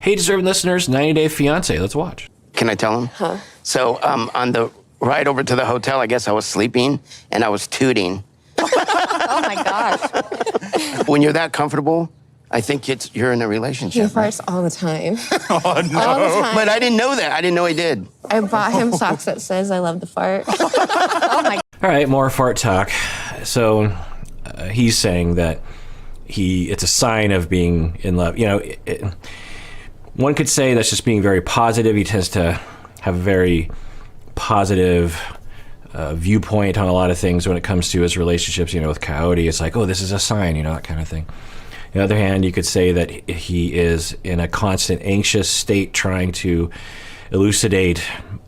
Hey, deserving listeners, 90 Day Fiancé. Let's watch. Can I tell him? Huh? So on the ride over to the hotel, I guess I was sleeping and I was tooting. Oh my gosh. When you're that comfortable, I think you're in a relationship. He farts all the time. Oh, no. All the time. But I didn't know that. I didn't know he did. I bought him socks that says I love to fart. Oh my. All right, more fart talk. So he's saying that it's a sign of being in love. You know, one could say that's just being very positive. He tends to have a very positive viewpoint on a lot of things when it comes to his relationships. You know, with Coyote, it's like, oh, this is a sign, you know, that kind of thing. On the other hand, you could say that he is in a constant anxious state trying to elucidate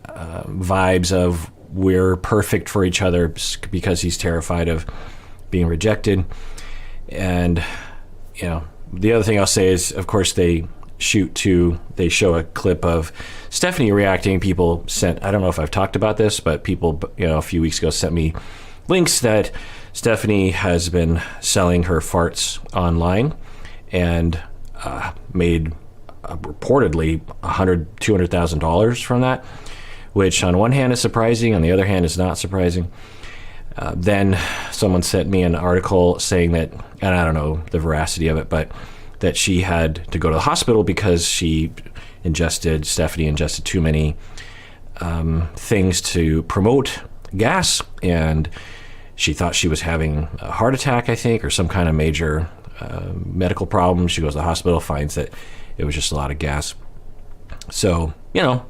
vibes of we're perfect for each other because he's terrified of being rejected. And, you know, the other thing I'll say is, of course, they show a clip of Stephanie reacting. People sent, I don't know if I've talked about this, but people, you know, a few weeks ago sent me links that Stephanie has been selling her farts online and made reportedly $200,000 from that, which on one hand is surprising, on the other hand is not surprising. Then someone sent me an article saying that, and I don't know the veracity of it, but that she had to go to the hospital because Stephanie ingested too many things to promote gas, and she thought she was having a heart attack, I think, or some kind of major medical problem. She goes to the hospital, finds that it was just a lot of gas. So, you know,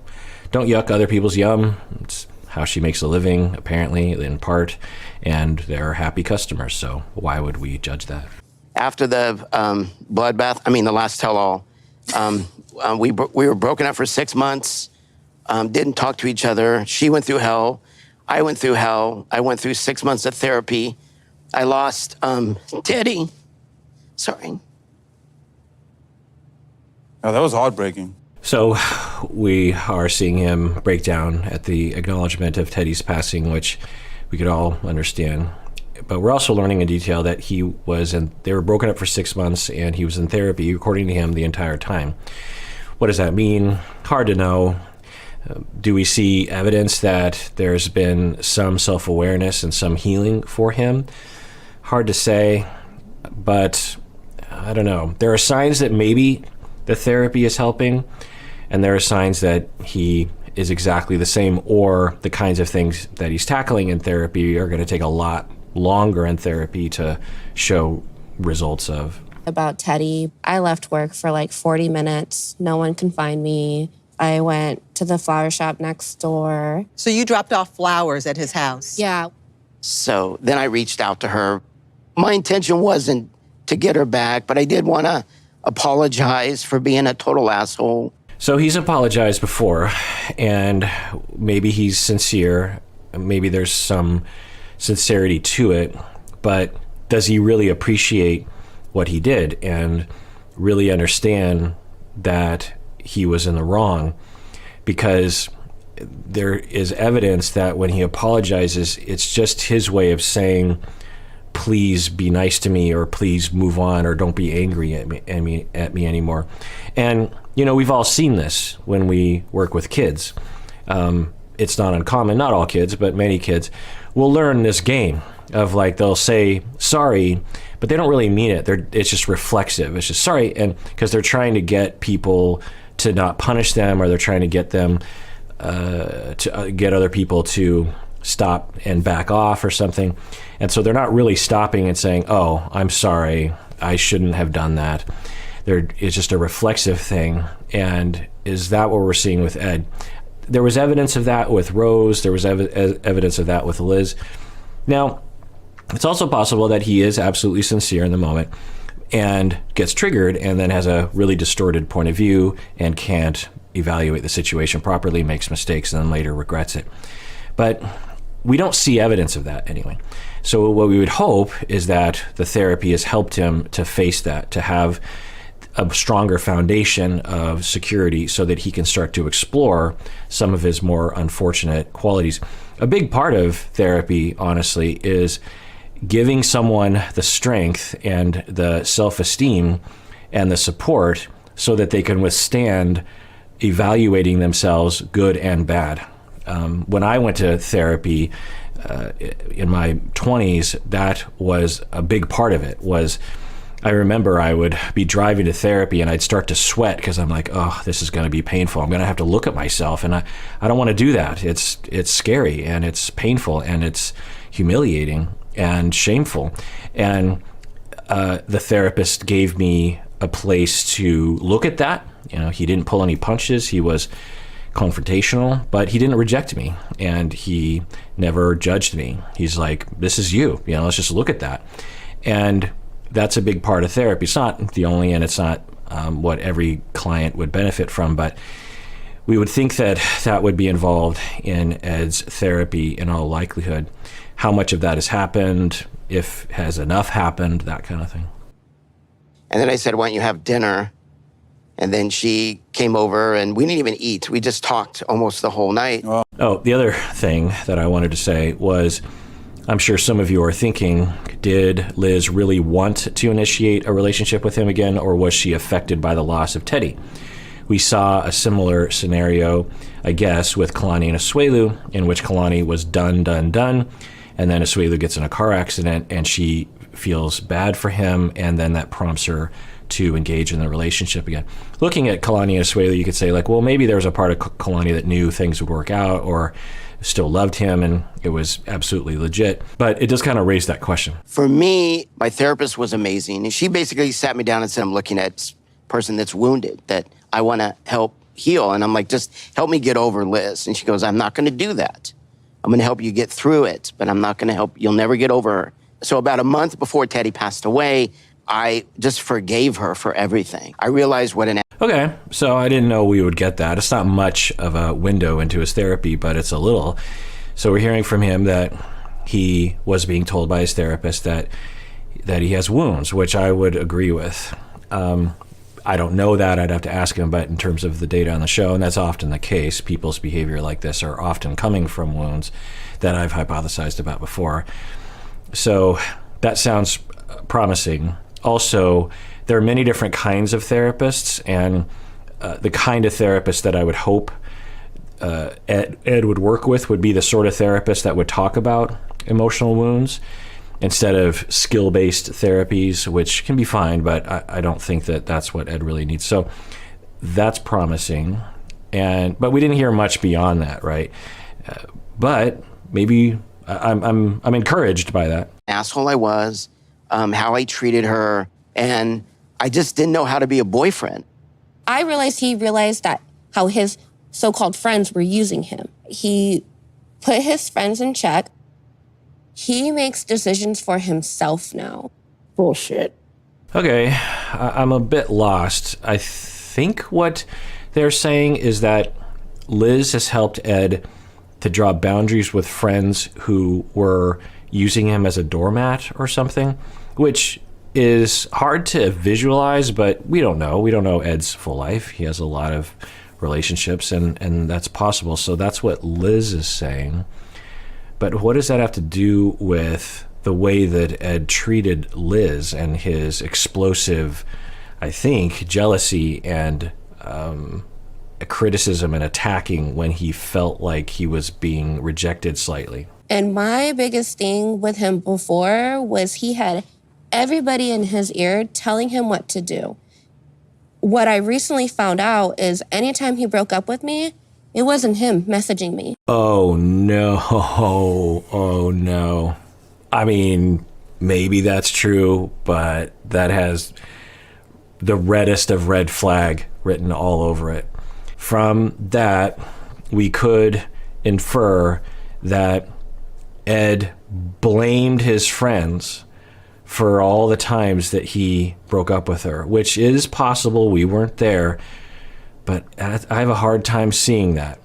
don't yuck other people's yum. It's how she makes a living, apparently, in part, and they're happy customers. So why would we judge that? After the bloodbath, the last tell-all, we were broken up for 6 months, didn't talk to each other. She went through hell. I went through hell. I went through 6 months of therapy. I lost Teddy. Sorry. Oh, that was heartbreaking. So we are seeing him break down at the acknowledgement of Teddy's passing, which we could all understand. But we're also learning in detail that they were broken up for 6 months and he was in therapy, according to him, the entire time. What does that mean? Hard to know. Do we see evidence that there's been some self-awareness and some healing for him? Hard to say, but I don't know. There are signs that maybe the therapy is helping, and there are signs that he is exactly the same, or the kinds of things that he's tackling in therapy are going to take a lot longer in therapy to show results of. About Teddy, I left work for like 40 minutes. No one can find me. I went to the flower shop next door. So you dropped off flowers at his house? Yeah. So then I reached out to her. My intention wasn't to get her back, but I did want to apologize for being a total asshole. So he's apologized before, and maybe he's sincere. Maybe there's some sincerity to it, but does he really appreciate what he did and really understand that he was in the wrong? Because there is evidence that when he apologizes, it's just his way of saying, please be nice to me, or please move on, or don't be angry at me anymore. And, you know, we've all seen this when we work with kids. It's not uncommon, not all kids, but many kids will learn this game of, like, they'll say sorry, but they don't really mean it. It's just reflexive. It's just sorry, and because they're trying to get people to not punish them, or they're trying to get them to get other people to stop and back off or something. And so they're not really stopping and saying, oh, I'm sorry, I shouldn't have done that. It's just a reflexive thing. And is that what we're seeing with Ed? There was evidence of that with Rose. There was evidence of that with Liz. Now, it's also possible that he is absolutely sincere in the moment and gets triggered and then has a really distorted point of view and can't evaluate the situation properly, makes mistakes, and then later regrets it. But we don't see evidence of that anyway. So what we would hope is that the therapy has helped him to face that, to have a stronger foundation of security so that he can start to explore some of his more unfortunate qualities. A big part of therapy, honestly, is giving someone the strength and the self-esteem and the support so that they can withstand evaluating themselves, good and bad. When I went to therapy in my 20s, that was a big part of it. I remember I would be driving to therapy and I'd start to sweat because I'm like, oh, this is going to be painful. I'm going to have to look at myself, and I don't want to do that. It's scary and it's painful and it's humiliating and shameful. And the therapist gave me a place to look at that. He didn't pull any punches. He was confrontational, but he didn't reject me, and he never judged me. He's like, this is you, let's just look at that. And that's a big part of therapy. It's not the only, and it's not what every client would benefit from, but we would think that that would be involved in Ed's therapy in all likelihood. How much of that has happened, if has enough happened, that kind of thing. And then I said, why don't you have dinner? And then she came over and we didn't even eat. We just talked almost the whole night. Oh, the other thing that I wanted to say was, I'm sure some of you are thinking, did Liz really want to initiate a relationship with him again, or was she affected by the loss of Teddy? We saw a similar scenario, I guess, with Kalani and Asuelu, in which Kalani was done, and then Asuelu gets in a car accident and she feels bad for him, and then that prompts her to engage in the relationship again. Looking at Kalani and Asuelu, you could say, like, well, maybe there was a part of Kalani that knew things would work out or still loved him and it was absolutely legit. But it does kind of raise that question. For me, my therapist was amazing. And she basically sat me down and said, I'm looking at a person that's wounded that I want to help heal. And I'm like, just help me get over Liz. And she goes, I'm not going to do that. I'm going to help you get through it, but I'm not going to help. You'll never get over her. So about a month before Teddy passed away, I just forgave her for everything. I realized what an... Okay, so I didn't know we would get that. It's not much of a window into his therapy, but it's a little. So we're hearing from him that he was being told by his therapist that he has wounds, which I would agree with. I don't know that. I'd have to ask him, but in terms of the data on the show, and that's often the case, people's behavior like this are often coming from wounds that I've hypothesized about before. So that sounds promising. Also, there are many different kinds of therapists, and the kind of therapist that I would hope Ed would work with would be the sort of therapist that would talk about emotional wounds instead of skill-based therapies, which can be fine, but I don't think that that's what Ed really needs. So that's promising, but we didn't hear much beyond that, right? But maybe I'm encouraged by that. Asshole I was, how I treated her, and I just didn't know how to be a boyfriend. I realized he realized that how his so-called friends were using him. He put his friends in check. He makes decisions for himself now. Bullshit. Okay, I'm a bit lost. I think what they're saying is that Liz has helped Ed to draw boundaries with friends who were using him as a doormat or something, which is hard to visualize, but we don't know. We don't know Ed's full life. He has a lot of relationships, and that's possible. So that's what Liz is saying. But what does that have to do with the way that Ed treated Liz and his explosive, I think, jealousy and criticism and attacking when he felt like he was being rejected slightly? And my biggest thing with him before was he had everybody in his ear telling him what to do. What I recently found out is anytime he broke up with me, it wasn't him messaging me. Oh, no. Oh, no. I mean, maybe that's true, but that has the reddest of red flag written all over it. From that, we could infer that Ed blamed his friends for all the times that he broke up with her, which is possible. We weren't there, but I have a hard time seeing that.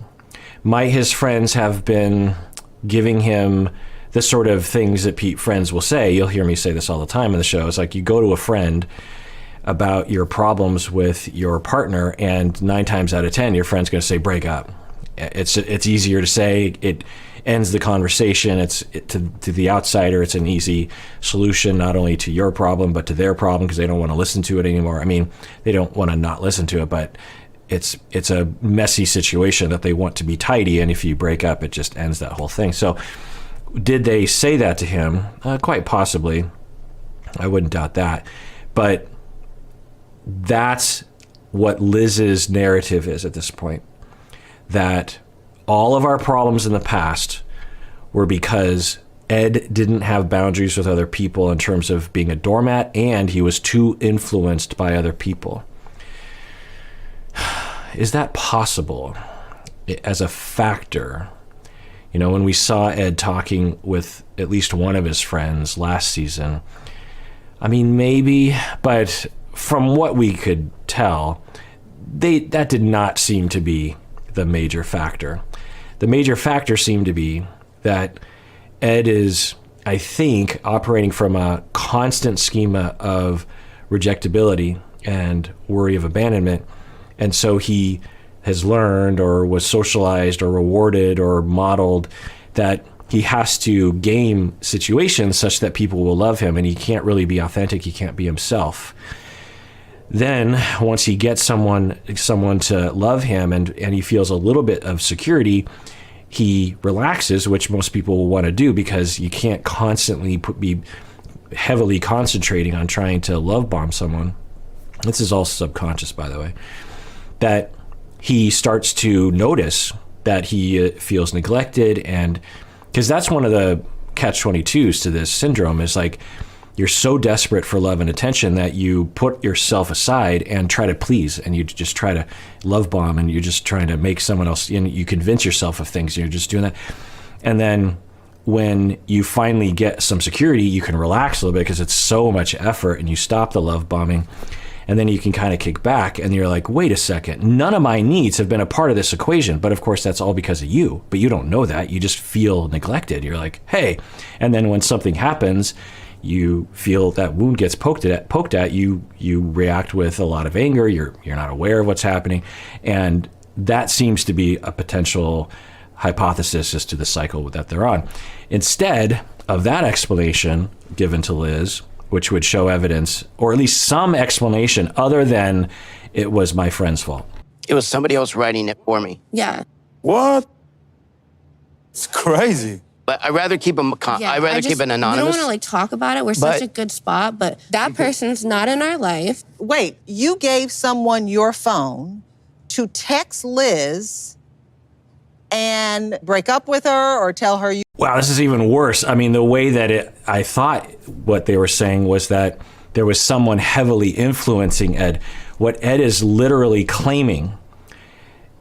Might his friends have been giving him the sort of things that friends will say? You'll hear me say this all the time in the show. It's like you go to a friend about your problems with your partner, and 9 times out of 10, your friend's going to say, break up. It's easier to say. It ends the conversation. To the outsider, it's an easy solution, not only to your problem, but to their problem, because they don't want to listen to it anymore. I mean, they don't want to not listen to it, but it's a messy situation that they want to be tidy. And if you break up, it just ends that whole thing. So did they say that to him? Quite possibly. I wouldn't doubt that. But that's what Liz's narrative is at this point. That all of our problems in the past were because Ed didn't have boundaries with other people in terms of being a doormat, and he was too influenced by other people. Is that possible as a factor? You know, when we saw Ed talking with at least one of his friends last season, I mean, maybe, but from what we could tell, that did not seem to be the major factor. The major factor seemed to be that Ed is, I think, operating from a constant schema of rejectability and worry of abandonment. And so he has learned or was socialized or rewarded or modeled that he has to game situations such that people will love him, and he can't really be authentic. He can't be himself. Then once he gets someone to love him and he feels a little bit of security, he relaxes, which most people will want to do, because you can't constantly be heavily concentrating on trying to love bomb someone. This is all subconscious, by the way. That he starts to notice that he feels neglected, and because that's one of the catch-22s to this syndrome, is like you're so desperate for love and attention that you put yourself aside and try to please, and you just try to love bomb, and you're just trying to make someone else, and you convince yourself of things, and you're just doing that. And then when you finally get some security, you can relax a little bit because it's so much effort, and you stop the love bombing. And then you can kind of kick back and you're like, wait a second, none of my needs have been a part of this equation. But of course, that's all because of you. But you don't know that. You just feel neglected. You're like, hey. And then when something happens, you feel that wound gets poked at you react with a lot of anger. You're not aware of what's happening. And that seems to be a potential hypothesis as to the cycle that they're on. Instead of that explanation given to Liz, which would show evidence, or at least some explanation other than it was my friend's fault. It was somebody else writing it for me. Yeah. What? It's crazy. But I'd rather keep them. I'd rather keep it anonymous. We don't want to talk about it. We're such a good spot, but that person's not in our life. Wait, you gave someone your phone to text Liz and break up with her or tell her you... Wow, this is even worse. I mean, the way that I thought what they were saying was that there was someone heavily influencing Ed. What Ed is literally claiming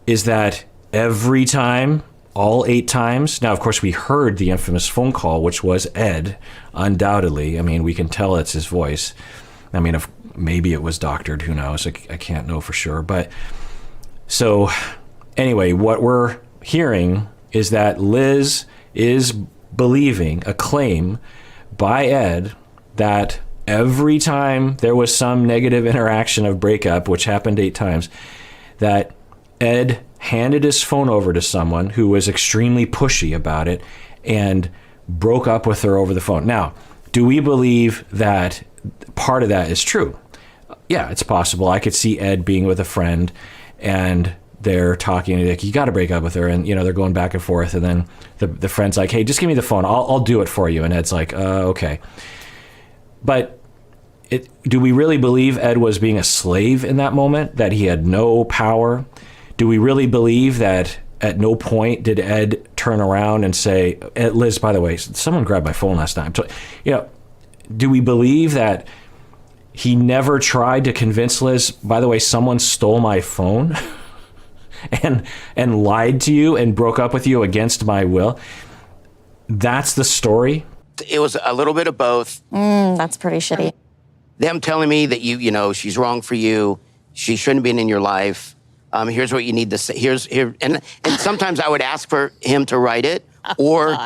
is that every time, all 8 times, now, of course, we heard the infamous phone call, which was Ed, undoubtedly. I mean, we can tell it's his voice. I mean, if maybe it was doctored, who knows? I can't know for sure. But so anyway, what we're hearing is that Liz is believing a claim by Ed that every time there was some negative interaction of breakup, which happened 8 times, that Ed handed his phone over to someone who was extremely pushy about it and broke up with her over the phone. Now, do we believe that part of that is true? Yeah, it's possible. I could see Ed being with a friend and they're talking, like, you got to break up with her, and they're going back and forth, and then the friend's like, hey, just give me the phone, I'll do it for you, and Ed's like, okay. But do we really believe Ed was being a slave in that moment, that he had no power? Do we really believe that at no point did Ed turn around and say, Liz, by the way, someone grabbed my phone last night. Do we believe that he never tried to convince Liz, by the way, someone stole my phone? and lied to you and broke up with you against my will? That's the story? It was a little bit of both. That's pretty shitty. Them telling me that she's wrong for you, she shouldn't have been in your life. Here's what you need to say. And sometimes I would ask for him to write it, or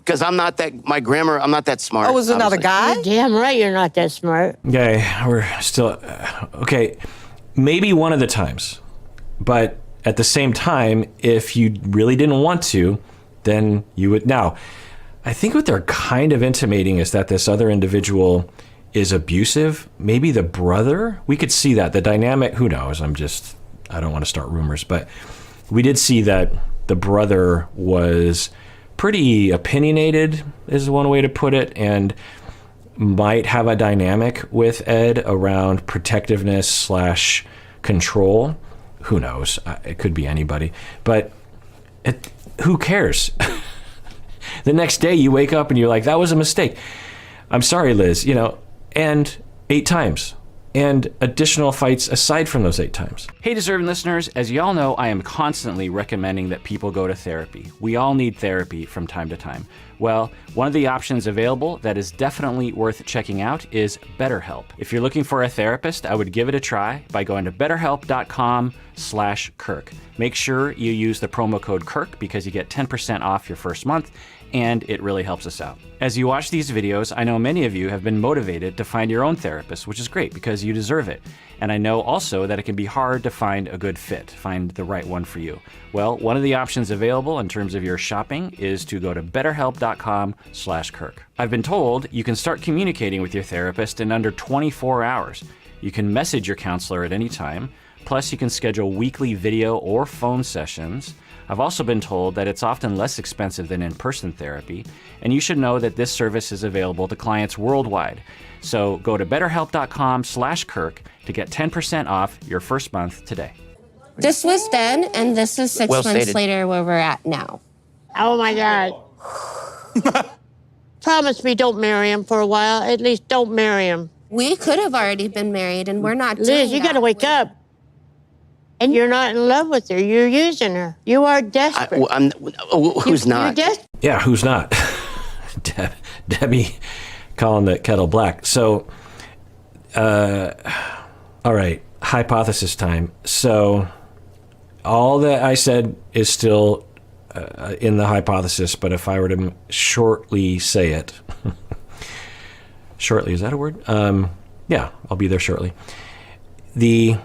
because I'm not that smart. Oh, was it another guy? You're damn right you're not that smart. Okay, we're still okay. Maybe one of the times. But at the same time, if you really didn't want to, then you would. Now, I think what they're kind of intimating is that this other individual is abusive. Maybe the brother. We could see that. The dynamic, who knows? I don't want to start rumors, but we did see that the brother was pretty opinionated, is one way to put it, and might have a dynamic with Ed around protectiveness / control. Who knows? It could be anybody. But who cares? The next day you wake up and you're like, that was a mistake. I'm sorry, Liz, and 8 times. And additional fights aside from those 8 times. Hey, deserving listeners, as y'all know, I am constantly recommending that people go to therapy. We all need therapy from time to time. Well, one of the options available that is definitely worth checking out is BetterHelp. If you're looking for a therapist, I would give it a try by going to betterhelp.com/Kirk. Make sure you use the promo code Kirk because you get 10% off your first month, and it really helps us out. As you watch these videos, I know many of you have been motivated to find your own therapist, which is great because you deserve it. And I know also that it can be hard to find a good fit, find the right one for you. Well, one of the options available in terms of your shopping is to go to betterhelp.com/Kirk. I've been told you can start communicating with your therapist in under 24 hours. You can message your counselor at any time. Plus, you can schedule weekly video or phone sessions. I've also been told that it's often less expensive than in-person therapy, and you should know that this service is available to clients worldwide. So go to betterhelp.com/Kirk to get 10% off your first month today. This was then, and this is 6 Well months stated. later where we're at now. Oh my God. Promise me don't marry him for a while. At least don't marry him. We could have already been married, and we're not doing Liz, you that. got to wake up. And you're not in love with her. You're using her. You are desperate. Who's You're not? desperate. Yeah, who's not? Debbie calling the kettle black. So, all right, hypothesis time. So, all that I said is still in the hypothesis, but if I were to shortly say it, shortly, is that a word? Yeah, I'll be there shortly. The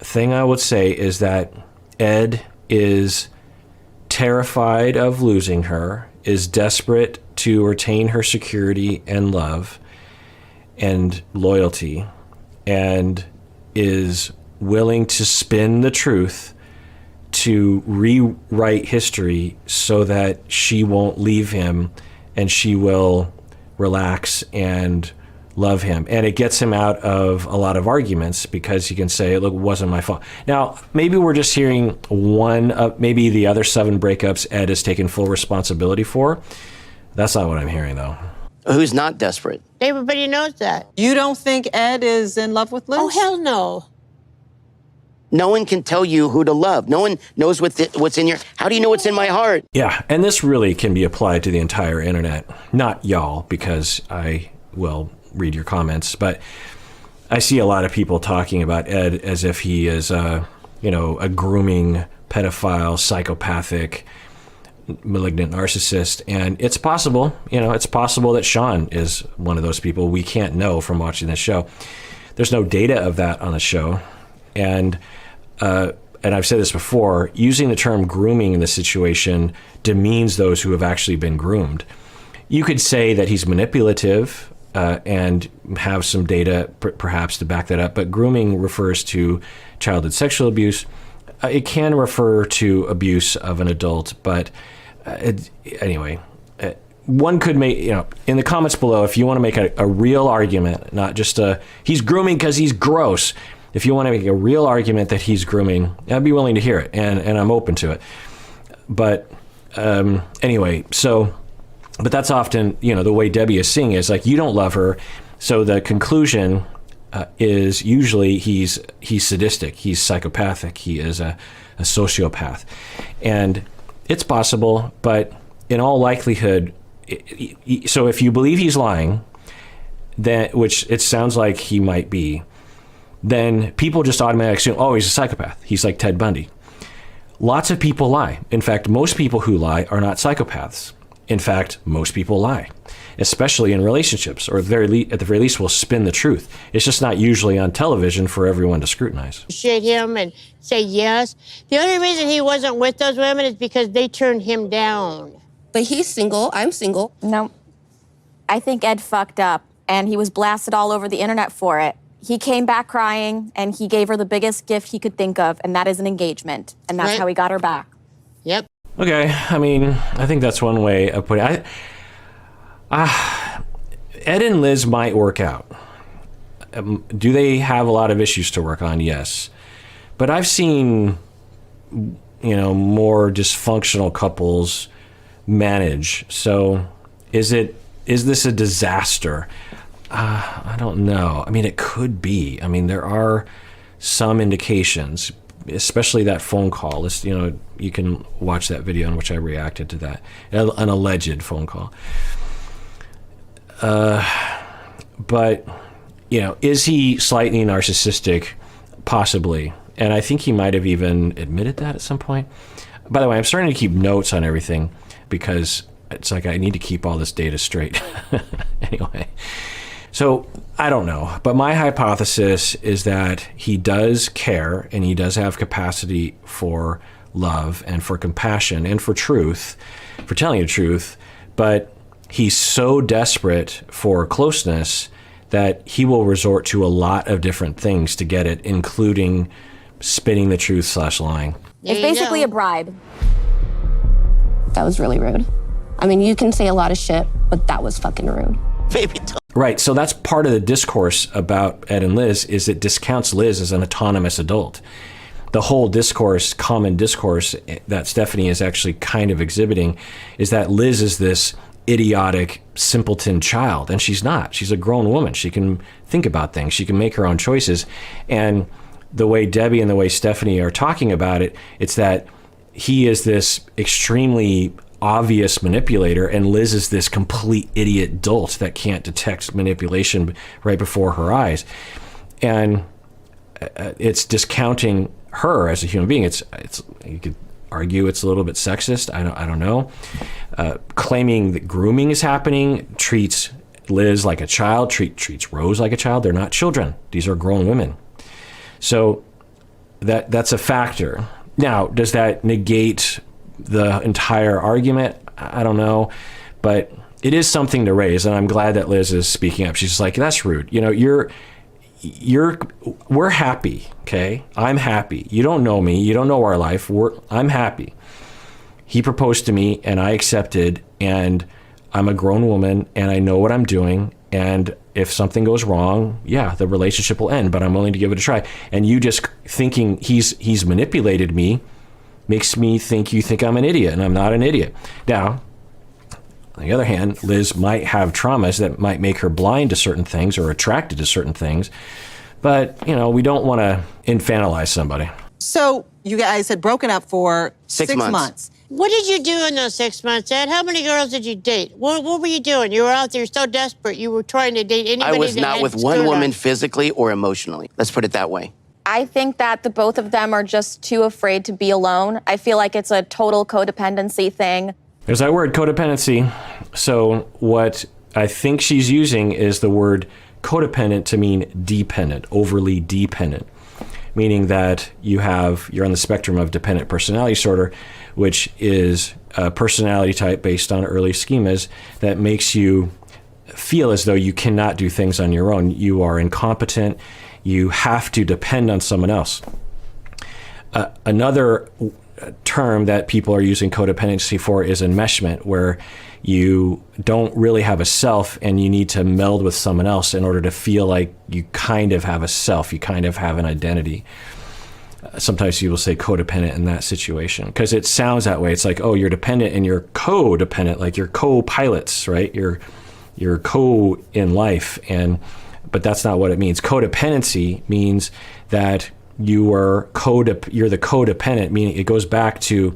thing I would say is that Ed is terrified of losing her, is desperate to retain her security and love and loyalty, and is willing to spin the truth to rewrite history so that she won't leave him and she will relax and love him. And it gets him out of a lot of arguments because he can say, look, it wasn't my fault. Now, maybe we're just hearing one of maybe the other 7 breakups Ed has taken full responsibility for. That's not what I'm hearing, though. Who's not desperate? Everybody knows that. You don't think Ed is in love with Liz? Oh, hell no. No one can tell you who to love. No one knows what's in your... How do you know what's in my heart? Yeah, and this really can be applied to the entire internet. Not y'all, because I will read your comments, but I see a lot of people talking about Ed as if he is a grooming pedophile, psychopathic, malignant narcissist. And it's possible, it's possible that Sean is one of those people. We can't know from watching the show. There's no data of that on the show. And I've said this before, using the term grooming in this situation demeans those who have actually been groomed. You could say that he's manipulative, and have some data perhaps to back that up. But grooming refers to childhood sexual abuse. It can refer to abuse of an adult. But anyway, one could make, in the comments below, if you want to make a real argument, not just he's grooming because he's gross. If you want to make a real argument that he's grooming, I'd be willing to hear it. And I'm open to it. But anyway, so... But that's often, the way Debbie is seeing it is like, you don't love her. So the conclusion is usually he's sadistic, he's psychopathic, he is a sociopath. And it's possible, but in all likelihood, so if you believe he's lying, then, which it sounds like he might be, then people just automatically assume, oh, he's a psychopath. He's like Ted Bundy. Lots of people lie. In fact, most people who lie are not psychopaths. In fact, most people lie, especially in relationships, or at the very least will spin the truth. It's just not usually on television for everyone to scrutinize. Appreciate him and say yes. The only reason he wasn't with those women is because they turned him down. But he's single, I'm single. No, I think Ed fucked up, and he was blasted all over the internet for it. He came back crying, and he gave her the biggest gift he could think of, and that is an engagement. And that's Right. how he got her back. Yep. Okay, I mean, I think that's one way of putting it. Ed and Liz might work out. Do they have a lot of issues to work on? Yes. But I've seen, more dysfunctional couples manage. So is this a disaster? I don't know. I mean, it could be. I mean, there are some indications, especially that phone call. You can watch that video in which I reacted to that, an alleged phone call. But, is he slightly narcissistic? Possibly. And I think he might have even admitted that at some point. By the way, I'm starting to keep notes on everything because it's like I need to keep all this data straight. Anyway. So I don't know, but my hypothesis is that he does care and he does have capacity for love and for compassion and for truth, for telling the truth, but he's so desperate for closeness that he will resort to a lot of different things to get it, including spinning the truth / lying. It's basically a bribe. That was really rude. I mean, you can say a lot of shit, but that was fucking rude. Baby, don't. Right, so that's part of the discourse about Ed and Liz, is it discounts Liz as an autonomous adult. The whole discourse, common discourse that Stephanie is actually kind of exhibiting, is that Liz is this idiotic, simpleton child, and she's not. She's a grown woman. She can think about things. She can make her own choices. And the way Debbie and the way Stephanie are talking about it, it's that he is this extremely obvious manipulator, and Liz is this complete idiot dolt that can't detect manipulation right before her eyes. And it's discounting her as a human being. It's you could argue it's a little bit sexist. I don't know. Claiming that grooming is happening, treats Liz like a child, treats Rose like a child. They're not children. These are grown women. So that's a factor. Now, does that negate the entire argument? I don't know, but it is something to raise, and I'm glad that Liz is speaking up. She's like, that's rude. We're happy, okay? I'm happy. You don't know me. You don't know our life. I'm happy. He proposed to me, and I accepted, and I'm a grown woman, and I know what I'm doing, and if something goes wrong, yeah, the relationship will end, but I'm willing to give it a try. And you just thinking he's manipulated me makes me think you think I'm an idiot, and I'm not an idiot. Now, on the other hand, Liz might have traumas that might make her blind to certain things or attracted to certain things, but, we don't want to infantilize somebody. So you guys had broken up for 6 months. What did you do in those 6 months, Ed? How many girls did you date? What were you doing? You were out there so desperate. You were trying to date anybody. I was that not had with skirt one on. woman physically or emotionally. Let's put it that way. I think that the both of them are just too afraid to be alone. I feel like it's a total codependency thing. There's that word, codependency. So what I think she's using is the word codependent to mean dependent, overly dependent, meaning that you're on the spectrum of dependent personality disorder, which is a personality type based on early schemas that makes you feel as though you cannot do things on your own. You are incompetent. You have to depend on someone else. Another term that people are using codependency for is enmeshment, where you don't really have a self and you need to meld with someone else in order to feel like you kind of have a self, you kind of have an identity. Sometimes people say codependent in that situation because it sounds that way. It's like, oh, you're dependent and you're codependent, like you're co-pilots, right? You're co in life, but that's not what it means. Codependency means that you're the codependent, meaning it goes back to,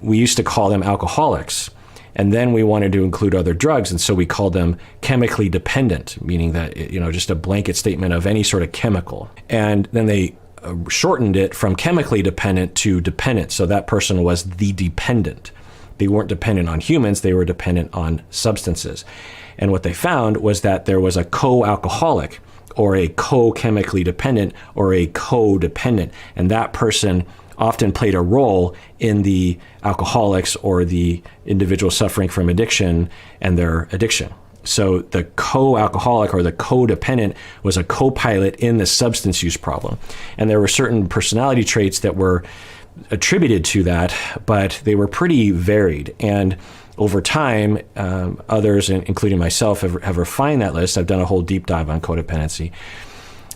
we used to call them alcoholics, and then we wanted to include other drugs, and so we called them chemically dependent, meaning that, just a blanket statement of any sort of chemical. And then they shortened it from chemically dependent to dependent, so that person was the dependent. they weren't dependent on humans, they were dependent on substances. And what they found was that there was a co-alcoholic, or a co-chemically dependent, or a codependent. And that person often played a role in the alcoholics or the individual suffering from addiction and their addiction. So the co-alcoholic or the codependent was a co-pilot in the substance use problem. And there were certain personality traits that were attributed to that, but they were pretty varied. And over time, others, including myself, have refined that list. I've done a whole deep dive on codependency.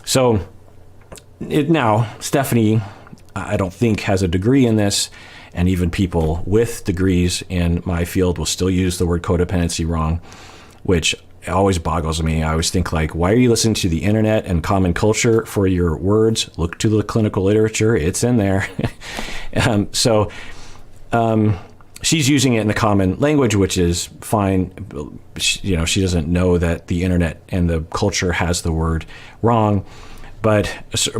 So now, Stephanie, I don't think has a degree in this, and even people with degrees in my field will still use the word codependency wrong, which always boggles me. I always think, like, why are you listening to the internet and common culture for your words? Look to the clinical literature. It's in there. She's using it in the common language, which is fine. She doesn't know that the internet and the culture has the word wrong. But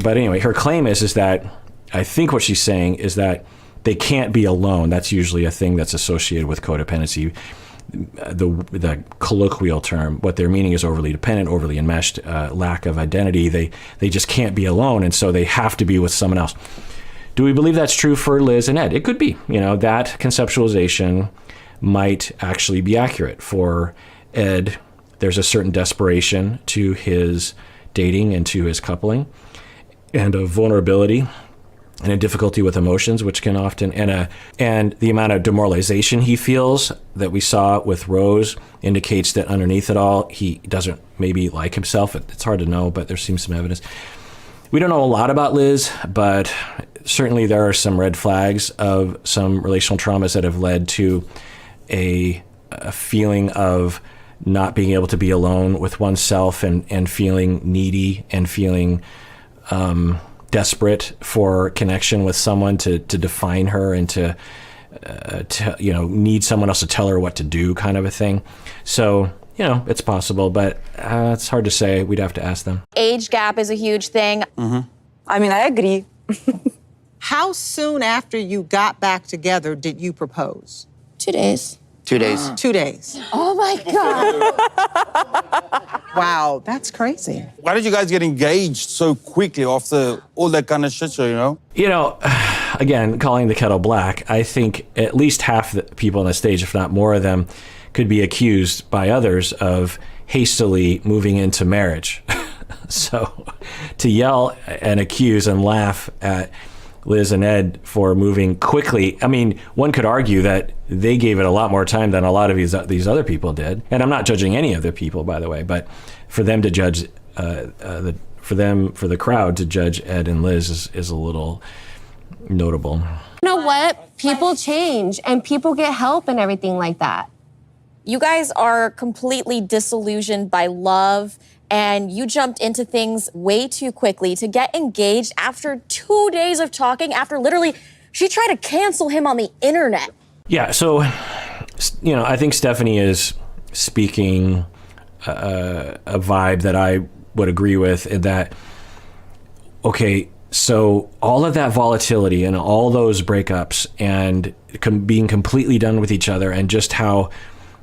anyway, her claim is that, I think what she's saying is that they can't be alone. That's usually a thing that's associated with codependency. The colloquial term, what they're meaning is overly dependent, overly enmeshed, lack of identity. They just can't be alone, and so they have to be with someone else. Do we believe that's true for Liz and Ed? It could be. That conceptualization might actually be accurate. For Ed, there's a certain desperation to his dating and to his coupling, and a vulnerability and a difficulty with emotions, which can often, and the amount of demoralization he feels that we saw with Rose indicates that underneath it all, he doesn't maybe like himself. It's hard to know, but there seems some evidence. We don't know a lot about Liz, but certainly there are some red flags of some relational traumas that have led to a feeling of not being able to be alone with oneself, and feeling needy, and feeling desperate for connection with someone to define her, and to need someone else to tell her what to do, kind of a thing. So it's possible, but it's hard to say. We'd have to ask them. Age gap is a huge thing. I mean, I agree. How soon after you got back together did you propose? 2 days. 2 days. 2 days. Oh my God. Wow, that's crazy. Why did you guys get engaged so quickly after all that kind of shit show, Again, calling the kettle black, I think at least half the people on the stage, if not more of them, could be accused by others of hastily moving into marriage. So to yell and accuse and laugh at Liz and Ed for moving quickly, I mean, one could argue that they gave it a lot more time than a lot of these other people did. And I'm not judging any other people, by the way, but for them to judge, for the crowd to judge Ed and Liz is a little notable. You know what? People change, and people get help and everything like that. You guys are completely disillusioned by love, and you jumped into things way too quickly to get engaged after 2 days of talking, after literally she tried to cancel him on the internet. Yeah, so, I think Stephanie is speaking a vibe that I would agree with, in that, okay, so all of that volatility and all those breakups and being completely done with each other, and just how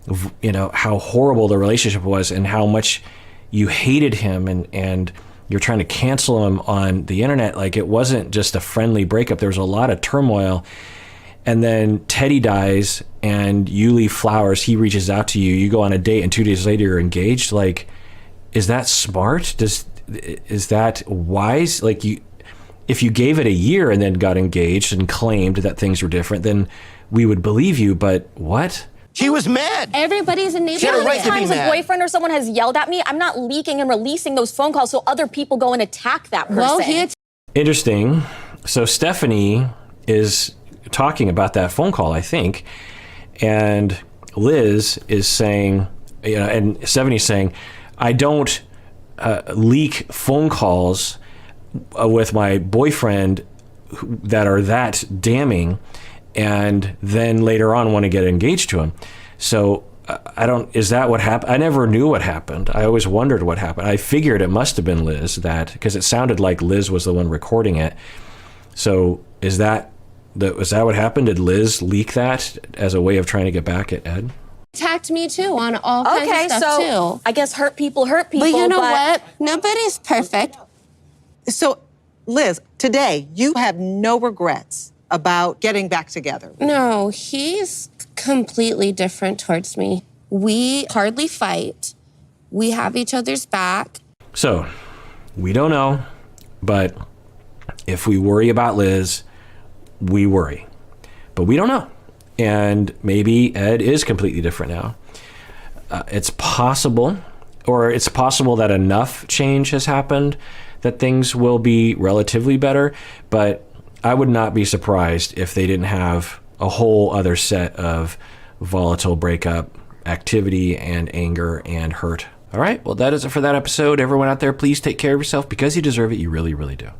horrible the relationship was, and how much you hated him, and you're trying to cancel him on the internet. Like, it wasn't just a friendly breakup. There was a lot of turmoil. And then Teddy dies, and you leave flowers. He reaches out to you. You go on a date, and 2 days later you're engaged. Like, is that smart? Is that wise? Like, if you gave it a year and then got engaged and claimed that things were different, then we would believe you. But what? She was mad. Everybody's a She had a neighborhood. right to be Times a mad. boyfriend or someone has yelled at me, I'm not leaking and releasing those phone calls so other people go and attack that person. Well, Interesting. So Stephanie is talking about that phone call, I think, and Liz is saying, and Stephanie's saying, I don't leak phone calls with my boyfriend that are that damning, and then later on want to get engaged to him. So is that what happened? I never knew what happened. I always wondered what happened. I figured it must have been Liz, because it sounded like Liz was the one recording it. So is that Was that what happened? Did Liz leak that as a way of trying to get back at Ed? Attacked me too on all kinds Okay, of stuff so too. I guess hurt people hurt people. But you know what? Nobody's perfect. So, Liz, today you have no regrets about getting back together. No, he's completely different towards me. We hardly fight. We have each other's back. So, we don't know, but if we worry about Liz, we worry. But we don't know. And maybe Ed is completely different now. It's possible that enough change has happened that things will be relatively better, but I would not be surprised if they didn't have a whole other set of volatile breakup activity and anger and hurt. All right, well, that is it for that episode. Everyone out there, please take care of yourself because you deserve it. You really, really do.